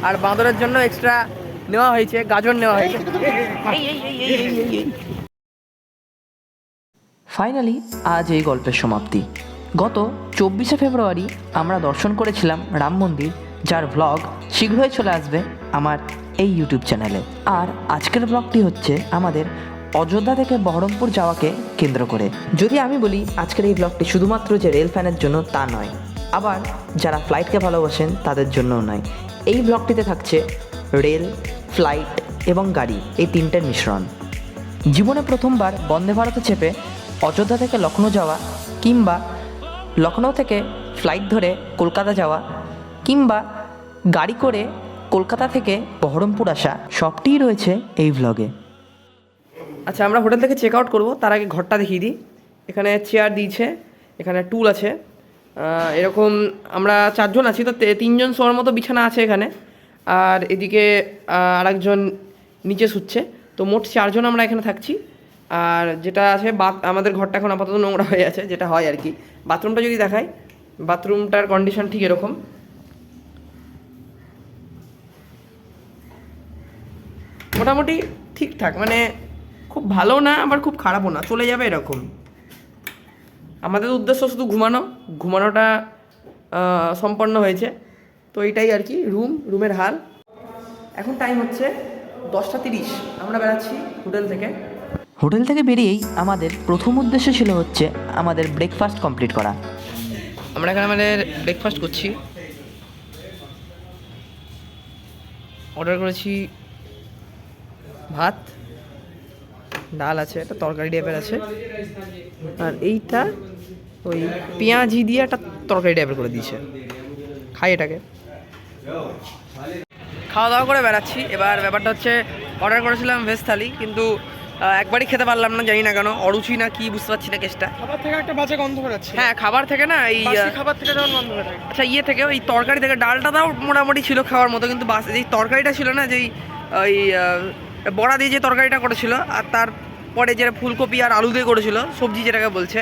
আর বাঁদরের জন্য এক্সট্রা নেওয়া হয়েছে, গাজর নেওয়া হয়েছে। ফাইনালি আজ এই গল্পের সমাপ্তি। গত 24শে ফেব্রুয়ারি আমরা দর্শন করেছিলাম রাম মন্দির, যার ব্লগ শীঘ্রই চলে আসবে আমার এই ইউটিউব চ্যানেলে। আর আজকের ব্লগটি হচ্ছে আমাদের অযোধ্যা থেকে বহরমপুর যাওয়াকে কেন্দ্র করে। যদি আমি বলি আজকের এই ব্লগটি শুধুমাত্র যে রেল ফ্যানের জন্য তা নয়, আবার যারা ফ্লাইটকে ভালোবাসেন তাদের জন্যও নয়। এই ব্লগটিতে থাকছে রেল, ফ্লাইট এবং গাড়ি, এই তিনটের মিশ্রণ। জীবনে প্রথমবার বন্দে ভারতে চেপে অযোধ্যা থেকে লখনৌ যাওয়া, কিংবা লখনৌ থেকে ফ্লাইট ধরে কলকাতা যাওয়া, কিংবা গাড়ি করে কলকাতা থেকে বহরমপুর আসা, সবটিই রয়েছে এই ভ্লগে। আচ্ছা, আমরা হোটেল থেকে চেক আউট করবো, তার আগে ঘরটা দেখিয়ে দিই। এখানে চেয়ার দিয়েছে, এখানে টুল আছে, এরকম আমরা 4 জন আছি, তো 3 জন শোয়ার মতো বিছানা আছে এখানে। আর এদিকে আরেকজন নিচে শুচ্ছে, তো মোট 4 জন আমরা এখানে থাকছি। আর যেটা আছে আমাদের ঘরটা এখন আপাতত নোংরা হয়ে আছে, যেটা হয় আর কি। বাথরুমটা যদি দেখাই, বাথরুমটার কন্ডিশন ঠিক এরকম। মোটামুটি ঠিকঠাক, মানে খুব ভালো না আবার খুব খারাপও না, চলে যাবে এরকম। আমাদের উদ্দেশ্য শুধু ঘুমানোটা সম্পন্ন হয়েছে, তো এইটাই আর কি। রুমের হাল। এখন টাইম হচ্ছে 10টা 30, আমরা বেড়াচ্ছি হোটেল থেকে বেরিয়েই আমাদের প্রথম উদ্দেশ্য ছিল হচ্ছে আমাদের ব্রেকফাস্ট কমপ্লিট করা। আমরা এখানে আমাদের ব্রেকফাস্ট করছি। অর্ডার করেছি ভাত, ডাল আছে, একটা তরকারি টাইপের আছে, আর এইটা ওই পেঁয়াজি দিয়ে একটা তরকারি টাইপের করে দিয়েছে। খাই এটাকে। খাওয়া দাওয়া করে বেড়াচ্ছি। এবার ব্যাপারটা হচ্ছে, অর্ডার করেছিলাম ভেজ থালি, কিন্তু একবারই খেতে পারলাম না, জানি না কেন, অরুচি না কি বুঝতে পারছি না কেসটা। খাবার থেকে একটা বাজে গন্ধ বেরোচ্ছে। হ্যাঁ, খাবার থেকে না, এই খাবার থেকে যেমন গন্ধ বেরোয়। আচ্ছা, ইয়ে থেকে, ওই তরকারি থেকে। ডালটা তাও মোটামুটি ছিল খাওয়ার মতো, কিন্তু যেই তরকারিটা ছিল না, যেই ওই বড়া দিয়ে যে তরকারিটা করেছিল, আর তারপরে যেটা ফুলকপি আর আলু দিয়ে করেছিল, সবজি যেটাকে বলছে,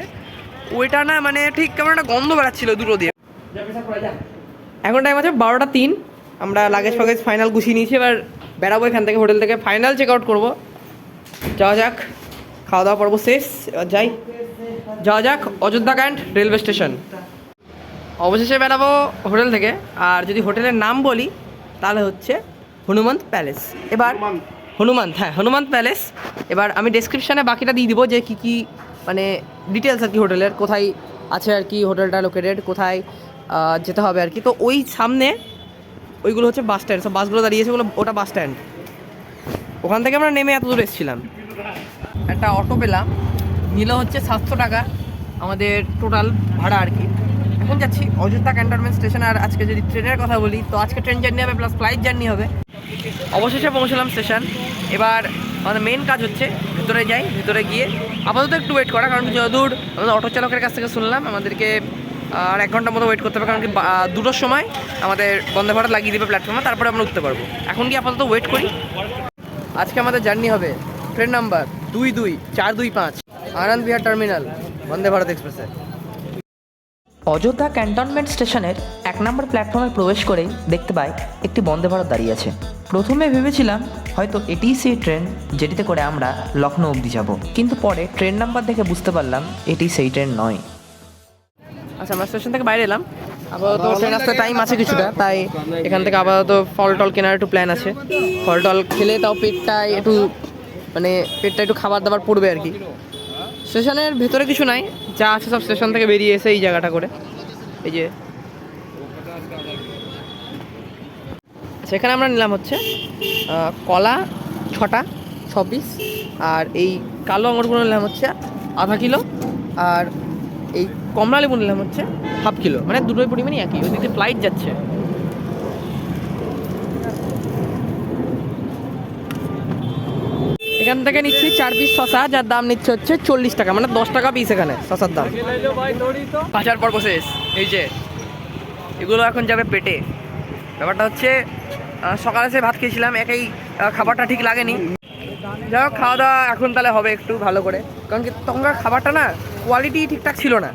ওইটা না মানে ঠিক কেমন একটা গন্ধ বেড়াচ্ছিল দুটো দিয়ে। এখন টাইম আছে 12টা 3। আমরা লাগেজ ফাইনাল গুছিয়ে নিয়েছি, এবার বেড়াবো এখান থেকে। হোটেল থেকে ফাইনাল চেক আউট করবো। যাওয়া যাক, খাওয়া দাওয়া পর্ব শেষ, এবার যাওয়া যাক অযোধ্যা ক্যান্ট রেলওয়ে স্টেশন। অবশেষে বেরাবো হোটেল থেকে। আর যদি হোটেলের নাম বলি তাহলে হচ্ছে হনুমন্ত প্যালেস। এবার হনুমন্ত প্যালেস। এবার আমি ডেসক্রিপশানে বাকিটা দিয়ে দিব, যে কী মানে ডিটেলস আর কি, হোটেলের কোথায় আছে আর কি, হোটেলটা লোকেটেড কোথায়, যেতে হবে আর কি। তো ওই সামনে ওইগুলো হচ্ছে বাস স্ট্যান্ড, সব বাসগুলো দাঁড়িয়েছে, ওটা বাস স্ট্যান্ড। ওখান থেকে আমরা নেমে এত দূর এসেছিলাম। একটা অটো পেলাম, নিল হচ্ছে 700 টাকা আমাদের টোটাল ভাড়া আর কি। এখন যাচ্ছি অযোধ্যা ক্যান্টনমেন্ট স্টেশন। আর আজকে যদি ট্রেনের কথা বলি, তো আজকে ট্রেন জার্নি হবে প্লাস ফ্লাইট জার্নি হবে। অবশেষে পৌঁছলাম স্টেশন। এবার আমাদের মেন কাজ হচ্ছে ভেতরে যাই, ভেতরে গিয়ে আপাতত একটু ওয়েট করা, কারণ যতদূর আমাদের অটো চালকের কাছ থেকে শুনলাম আমাদেরকে আর 1 ঘন্টার মতো ওয়েট করতে হবে, কারণ কি 2টোর সময় আমাদের বন্দে ভারত লাগিয়ে দেবে প্ল্যাটফর্মে, তারপরে আমরা উঠতে পারবো। এখন কি আপাতত ওয়েট করি। আজকে আমাদের জার্নি হবে ট্রেন নাম্বার 22425, আনন্দ বিহার টার্মিনাল, বন্দে ভারত এক্সপ্রেসে। অযোধ্যা ক্যান্টনমেন্ট স্টেশনের 1 নম্বর প্ল্যাটফর্মে প্রবেশ করেই দেখতে পাই একটি বন্দে ভারত দাঁড়িয়ে আছে। প্রথমে ভেবেছিলাম হয়তো এটিই সেই ট্রেন যেটিতে করে আমরা লখনৌ অবধি যাব, কিন্তু পরে ট্রেন নাম্বার দেখে বুঝতে পারলাম এটি সেই ট্রেন নয়। আচ্ছা, আমরা স্টেশন থেকে বাইরে এলাম। আপাতত ট্রেন আসতে টাইম আছে কিছুটা, তাই এখান থেকে আপাতত ফল টল কেনার একটু প্ল্যান আছে। ফল টল খেলে তাও পেটটা একটু খাবার দাবার পড়বে আর কি। স্টেশনের ভেতরে কিছু নাই, যা আছে সব স্টেশন থেকে বেরিয়ে এসে এই জায়গাটা করে, এই যে সেখানে আমরা নিলাম হচ্ছে কলা 6টা 6 পিস, আর এই কালো আঙুরগুলো নিলাম হচ্ছে ½ কিলো, আর এই কমলা লেবু নিলাম হচ্ছে ½ কিলো, মানে দুটোই পরিমাণই একই। ওই দিকে ফ্লাইট যাচ্ছে। এখান থেকে নিচ্ছি 4 পিস শশা, যার দাম নিচ্ছে হচ্ছে 40 টাকা, মানে 10 টাকা পিস এখানে শশার দাম। পাঁচার পর্ব শেষ। এই যে এগুলো এখন যাবে পেটে। ব্যাপারটা হচ্ছে সকালে সে ভাত খেয়েছিলাম, একাই খাবারটা ঠিক লাগেনি। যাই হোক, খাওয়া দাওয়া এখন তাহলে হবে একটু ভালো করে, কারণ কি তখনকার খাবারটা না কোয়ালিটি ঠিকঠাক ছিল না।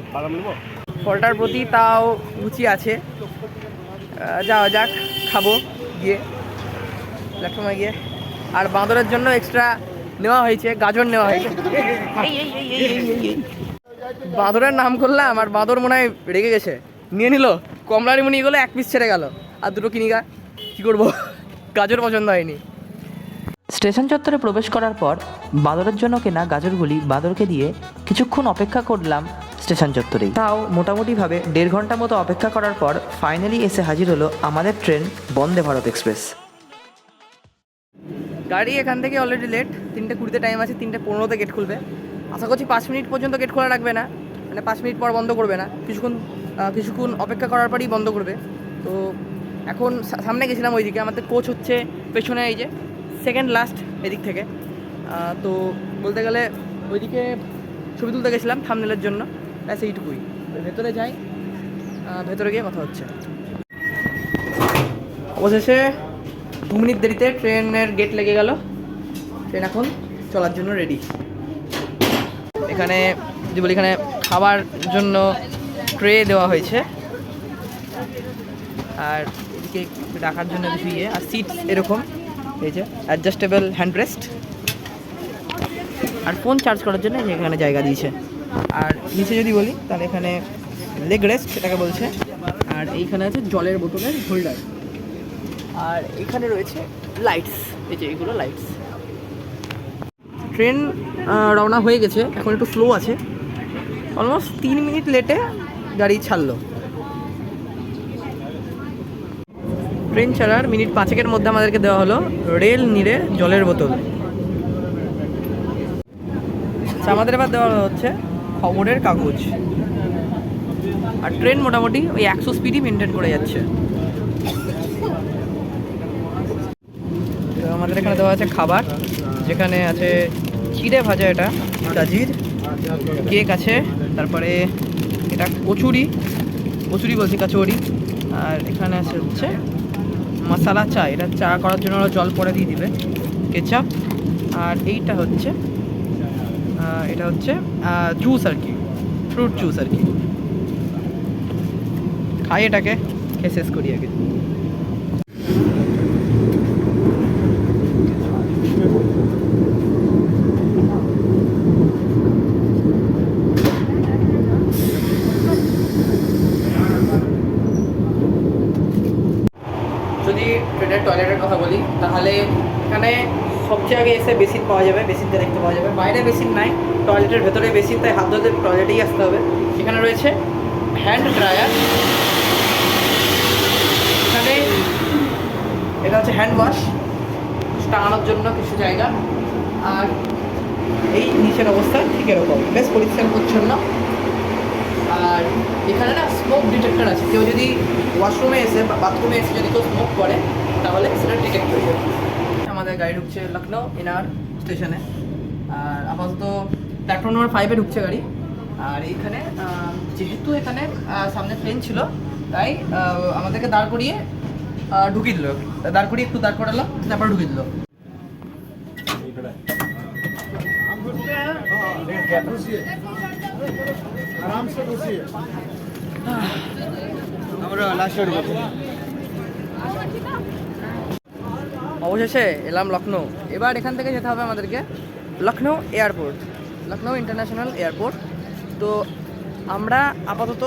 ফলটার প্রতি তাও রুচি আছে। যাওয়া যাক, খাবো। গিয়ে প্ল্যাটফর্মে গিয়ে। আর বাঁদরের জন্য এক্সট্রা নেওয়া হয়েছে, গাজর নেওয়া হয়েছে। বাঁদরের নাম করলাম আর বাঁদর মনে হয় রেগে গেছে, নিয়ে নিল কমলারিমুনি, এগুলো এক পিস ছেড়ে গেল, আর দুটো কিনি গা, কী করবো, গাজর পছন্দ হয়নি। স্টেশন চত্বরে প্রবেশ করার পর বাঁদরের জন্য কেনা গাজরগুলি বাঁদরকে দিয়ে কিছুক্ষণ অপেক্ষা করলাম স্টেশন চত্বরেই। তাও মোটামুটিভাবে 1.5 ঘন্টা মতো অপেক্ষা করার পর ফাইনালি এসে হাজির হলো আমাদের ট্রেন বন্দে ভারত এক্সপ্রেস। গাড়ি এখান থেকে অলরেডি লেট, 3:20 টাইম আছে, 3:15 গেট খুলবে। আশা করছি 5 মিনিট পর্যন্ত গেট খোলা রাখবে না, মানে 5 মিনিট পর বন্ধ করবে না, কিছুক্ষণ অপেক্ষা করার পরই বন্ধ করবে। তো এখন সামনে গেছিলাম ওইদিকে, আমাদের কোচ হচ্ছে পেছনে, এই যে সেকেন্ড লাস্ট এদিক থেকে। তো বলতে গেলে ওইদিকে ছবি তুলতে গেছিলাম থাম্বনেলের জন্য, ব্যাস এইটুকুই। ভেতরে যাই, ভেতরে গিয়ে কথা হচ্ছে। অবশেষে 2 মিনিট দেরিতে ট্রেনের গেট লেগে গেল, ট্রেন এখন চলার জন্য রেডি। এখানে যদি বলি, এখানে খাবার জন্য ট্রে দেওয়া হয়েছে, আর এদিকে রাখার জন্য কিছু ইয়ে, আর সিট এরকম এই যে অ্যাডজাস্টেবল হ্যান্ডরেস্ট, আর ফোন চার্জ করার জন্য এখানে জায়গা দিয়েছে। আর নিচে যদি বলি তাহলে এখানে লেগ রেস্ট এটাকে বলছে, আর এইখানে আছে জলের বোতলের হোল্ডার, আর এখানে রয়েছে লাইটস, এই যে এগুলো লাইটস। ট্রেন রওনা হয়ে গেছে, এখন একটু স্লো আছে, অলমোস্ট 3 মিনিট লেটে গাড়ি ছাড়লো। ট্রেন ছাড়ার মিনিট 5 মধ্যে আমাদেরকে দেওয়া হলো রেল নিরে জলের বোতল। আচ্ছা, আমাদের এবার দেওয়া হচ্ছে খবরের কাগজ। আর ট্রেন মোটামুটি ওই 100 স্পিডই মেনটেন করে যাচ্ছে। আমাদের এখানে দেওয়া আছে খাবার, যেখানে আছে চিড়ে ভাজা, এটা কাজির কেক আছে, তারপরে এটা কচুরি বলছি, কচুরি। আর এখানে আছে হচ্ছে মশালা চা, এটা চা করার জন্য ওরা জল পরে দিয়ে দিবে, কেচাপ। আর এইটা হচ্ছে জুস আর কি, ফ্রুট জুস আর কি। খাই এটাকে, খেয়ে শেষ করি আগে। যদি ট্রেনের টয়লেটের কথা বলি, তাহলে এখানে সবচেয়ে আগে এসে বেসিন পাওয়া যাবে, বেসিনটা দেখতে পাওয়া যাবে। বাইরে বেসিন নাই, টয়লেটের ভেতরে বেসিন, তাই হাত ধুতে টয়লেটেই আসতে হবে। এখানে রয়েছে হ্যান্ড ড্রায়ার, এখানে এটা হচ্ছে হ্যান্ড ওয়াশ, টাঙানোর জন্য কিছু জায়গা। আর এই নিচের অবস্থা ঠিক এরকম, বেশ পরিষ্কার পরিচ্ছন্ন। আর এখানে না স্মোক ডিটেক্টর আছে, কেউ যদি ওয়াশরুমে এসে বা বাথরুমে এসে যদি কেউ স্মোক করে তাহলে সেটা ডিটেক্ট হয়ে যাবে। আমাদের গাড়ি ঢুকছে লখনৌ ইনার স্টেশনে, আর আপাতত প্ল্যাটফর্ম নম্বর 5-এ ঢুকছে গাড়ি। আর এইখানে যেহেতু এখানে সামনে ট্রেন ছিল, তাই আমাদেরকে দাঁড় করিয়ে ঢুকিয়ে দিল, একটু দাঁড় করালো, তারপর ঢুকিয়ে দিল। অবশেষে এলাম লখনৌ। এবার এখান থেকে যেতে হবে আমাদেরকে Lucknow airport, Lucknow international airport. তো আমরা আপাতত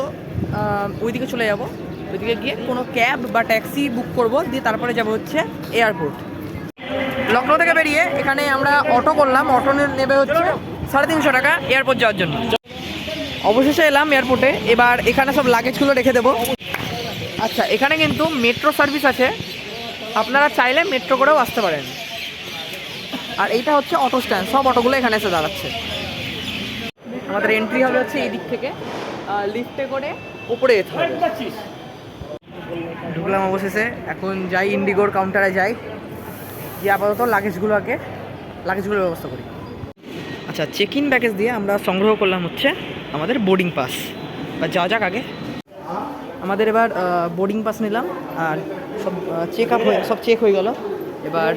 ওইদিকে চলে যাব, ওইদিকে গিয়ে কোনো ক্যাব বা ট্যাক্সি বুক করব, দিয়ে তারপরে যাব হচ্ছে এয়ারপোর্ট। লখনৌ থেকে বেরিয়ে এখানে আমরা অটো করলাম, অটো নেবে হচ্ছে 350 টাকা এয়ারপোর্ট যাওয়ার জন্য। অবশেষে এলাম এয়ারপোর্টে, এবার এখানে সব লাগেজগুলো রেখে দেবো। আচ্ছা, এখানে কিন্তু মেট্রো সার্ভিস আছে, আপনারা চাইলে মেট্রো করেও আসতে পারেন। আর এইটা হচ্ছে অটো স্ট্যান্ড, সব অটোগুলো এখানে এসে দাঁড়াচ্ছে। আমাদের এন্ট্রি হবে হচ্ছে এই দিক থেকে, লিফটে করে উপরে যেতে হবে। ঢুকলাম অবশেষে, এখন যাই ইন্ডিগোর কাউন্টারে যাই, গিয়ে আপাতত লাগেজগুলোর ব্যবস্থা করি। আচ্ছা, চেক ইন ব্যাগেজ দিয়ে আমরা সংগ্রহ করলাম হচ্ছে আমাদের বোর্ডিং পাস, বা যাওয়া যাক আগে। আমাদের এবার বোর্ডিং পাস নিলাম, আর সব চেক হয়ে গেল। এবার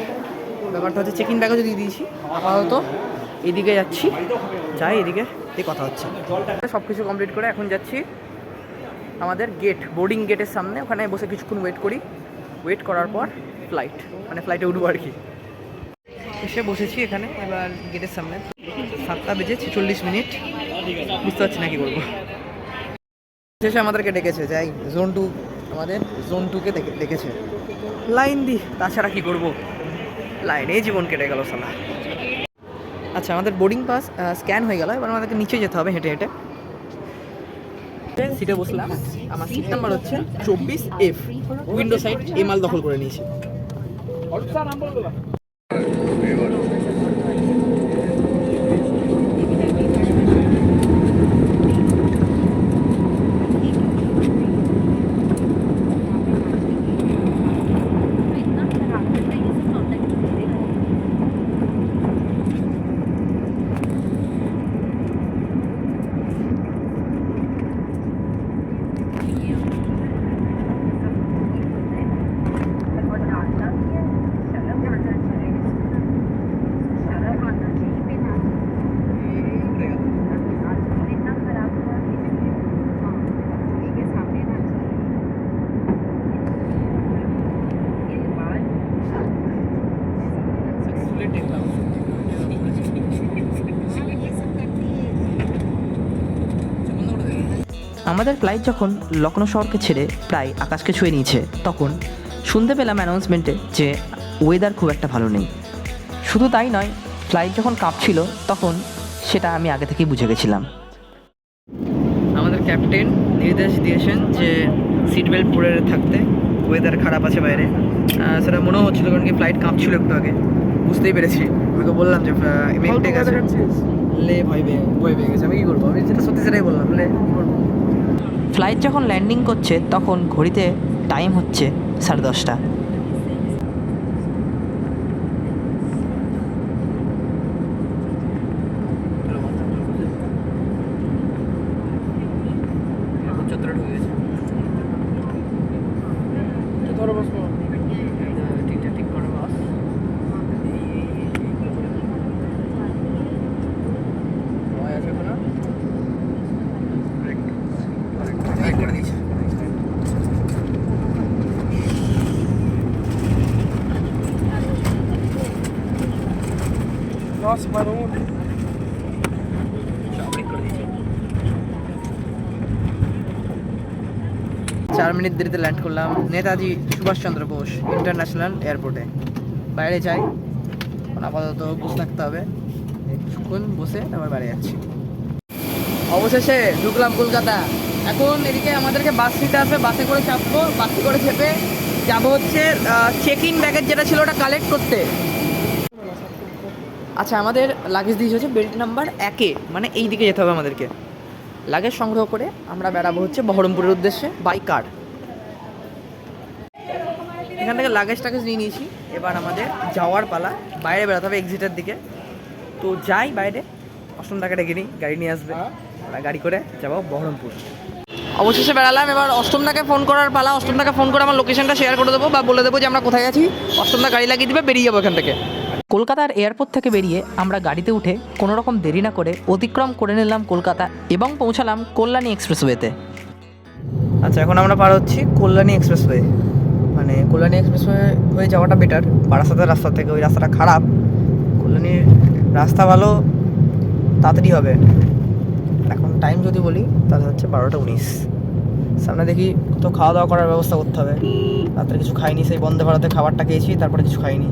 ব্যাপারটা হচ্ছে চেক ইন ব্যাগেজও দিয়ে দিয়েছি। আপাতত এদিকে যাচ্ছি, যাই এদিকে এই কথা হচ্ছে। সব কিছু কমপ্লিট করে এখন যাচ্ছি আমাদের বোর্ডিং গেটের সামনে, ওখানে বসে কিছুক্ষণ ওয়েট করি। ওয়েট করার পর ফ্লাইট, মানে ফ্লাইটে উঠবো আর কি। এসে বসেছি এখানে, এবার গেটের সামনে 7:46, বুঝতে পারছি না কি করবো। শেষে আমাদেরকে ডেকেছে, যাই জোন 2, আমাদের জোন 2-কে ডেকেছে। লাইন দি, তাছাড়া কি করব, লাইনেই জীবন কেটে গেল সালা। আচ্ছা, আমাদের বোর্ডিং পাস স্ক্যান হয়ে গেল, এবার আমাদেরকে নিচে যেতে হবে হেঁটে হেঁটে। সিটে বসলাম, আমার সিট নাম্বার হচ্ছে 24F, উইন্ডো সাইড, এ মাল দখল করে নিয়েছি। আমাদের ফ্লাইট যখন লখনৌ শহরকে ছেড়ে প্রায় আকাশকে ছুঁয়ে নিয়েছে, তখন শুনতে পেলাম অ্যানাউন্সমেন্টে যে ওয়েদার খুব একটা ভালো নেই। শুধু তাই নয়, ফ্লাইট যখন কাঁপছিল তখন সেটা আমি আগে থেকেই বুঝে গেছিলাম। আমাদের ক্যাপ্টেন নির্দেশ দিয়েছেন যে সিট বেল্ট পরে থাকতে, ওয়েদার খারাপ আছে বাইরে। সেটা মনেও হচ্ছিল, কারণ কি ফ্লাইট কাঁপছিল একটু আগে, বুঝতেই পেরেছি। আমাকে বললাম যে মেঘ আছে, লে ভয় পেয়ে গেছে। আমি কী করবো, আমি যেটা সত্যি সেটাই বললাম, লে কী করবো। ফ্লাইট যখন ল্যান্ডিং করছে তখন ঘড়িতে টাইম হচ্ছে 10:30। Nossa, barulho. 4 মিনিট দেরিতে ল্যান্ড করলাম নেতাজি সুভাষচন্দ্র বোস ইন্টারন্যাশনাল এয়ারপোর্টে। বাইরে যাই, আপাতত বসে থাকতে হবে, কিছুক্ষণ বসে তারপর বাইরে যাচ্ছি। অবশেষে ঢুকলাম কলকাতা। এখন এদিকে আমাদেরকে বাস নিতে আসবে, বাসে করে চাপবো, বাসে করে চেপে যাবো হচ্ছে চেক ইন ব্যাগেজ যেটা ছিল ওটা কালেক্ট করতে। আচ্ছা, আমাদের লাগেজ দিয়েছে হচ্ছে বেল্ট নাম্বার 1-এ, মানে এই দিকে যেতে হবে আমাদেরকে। লাগেজ সংগ্রহ করে আমরা বেড়াবো হচ্ছে বহরমপুরের উদ্দেশ্যে বাই কার। এখান থেকে লাগেজ টাগেজ নিয়ে নিয়েছি, এবার আমাদের যাওয়ার পালা। বাইরে বেড়াতে হবে এক্সিটের দিকে। তো যাই বাইরে, অষ্টমদাকে ডেকে নিই, গাড়ি নিয়ে আসবে, আমরা গাড়ি করে যাবো বহরমপুর। অবশেষে বেড়ালাম, এবার অষ্টমদাকে ফোন করার পালা। অষ্টমদাকে ফোন করে আমার লোকেশনটা শেয়ার করে দেবো বা বলে দেবো যে আমরা কোথায় আছি। অষ্টমদা গাড়ি লাগিয়ে দিবে, বেরিয়ে যাবো এখান থেকে। কলকাতার এয়ারপোর্ট থেকে বেরিয়ে আমরা গাড়িতে উঠে কোনো রকম দেরি না করে অতিক্রম করে নিলাম কলকাতা এবং পৌঁছালাম কল্যাণী এক্সপ্রেসওয়েতে। আচ্ছা, এখন আমরা পার হচ্ছি কল্যাণী এক্সপ্রেসওয়ে। মানে কল্যাণী এক্সপ্রেসওয়ে হয়ে যাওয়াটা বেটার, বারাসাতের রাস্তা থেকে। ওই রাস্তাটা খারাপ, কল্যাণীর রাস্তা ভালো, তাড়াতাড়ি হবে। এখন টাইম যদি বলি তাহলে হচ্ছে 12:19। সামনে দেখি কোথাও খাওয়া দাওয়া করার ব্যবস্থা করতে হবে। রাত্রে কিছু খাইনি, সেই বন্দে ভারতে খাবারটা খেয়েছি, তারপরে কিছু খাইনি।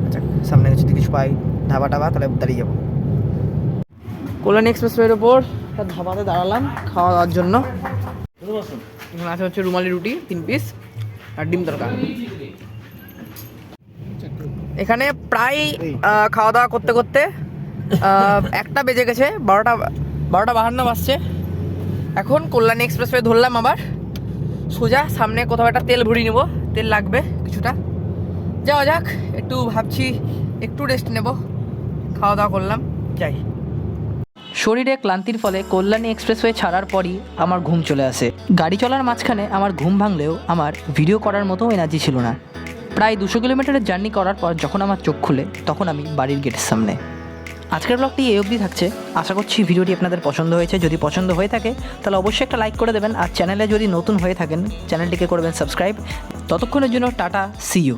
আচ্ছা, সামনে যদি কিছু পাই ধাবা টাবা, তাহলে দাঁড়িয়ে যাবো। কল্যাণী এক্সপ্রেসওয়ের ওপর একটা ধাবাতে দাঁড়ালাম খাওয়া দাওয়ার জন্য। এখানে আছে হচ্ছে রুমালি রুটি 3 পিস আর ডিম তরকা। এখানে প্রায় খাওয়া দাওয়া করতে করতে 1টা বেজে গেছে, 12:52 বাজছে। এখন কল্যাণী এক্সপ্রেসওয়ে ধরলাম, আবার সোজা সামনে কোথাও একটা তেল ভরিয়ে নেবো, তেল লাগবে কিছুটা। যাওয়া যাক, একটু ভাবছি একটু রেস্ট নেব। খাওয়া দাওয়া করলাম, যাই। শরীরে ক্লান্তির ফলে কল্যাণী এক্সপ্রেসওয়ে ছাড়ার পরই আমার ঘুম চলে আসে। গাড়ি চলার মাঝখানে আমার ঘুম ভাঙলেও আমার ভিডিও করার মতো এনার্জি ছিল না। প্রায় 200 কিলোমিটারের জার্নি করার পর যখন আমার চোখ খুলে, তখন আমি বাড়ির গেটের সামনে। আজকের ব্লগটি এই অবধি থাকছে। আশা করছি ভিডিওটি আপনাদের পছন্দ হয়েছে। যদি পছন্দ হয়ে থাকে তাহলে অবশ্যই একটা লাইক করে দেবেন, আর চ্যানেলে যদি নতুন হয়ে থাকেন চ্যানেলটিকে করবেন সাবস্ক্রাইব। ততক্ষণের জন্য টাটা, সি ইউ।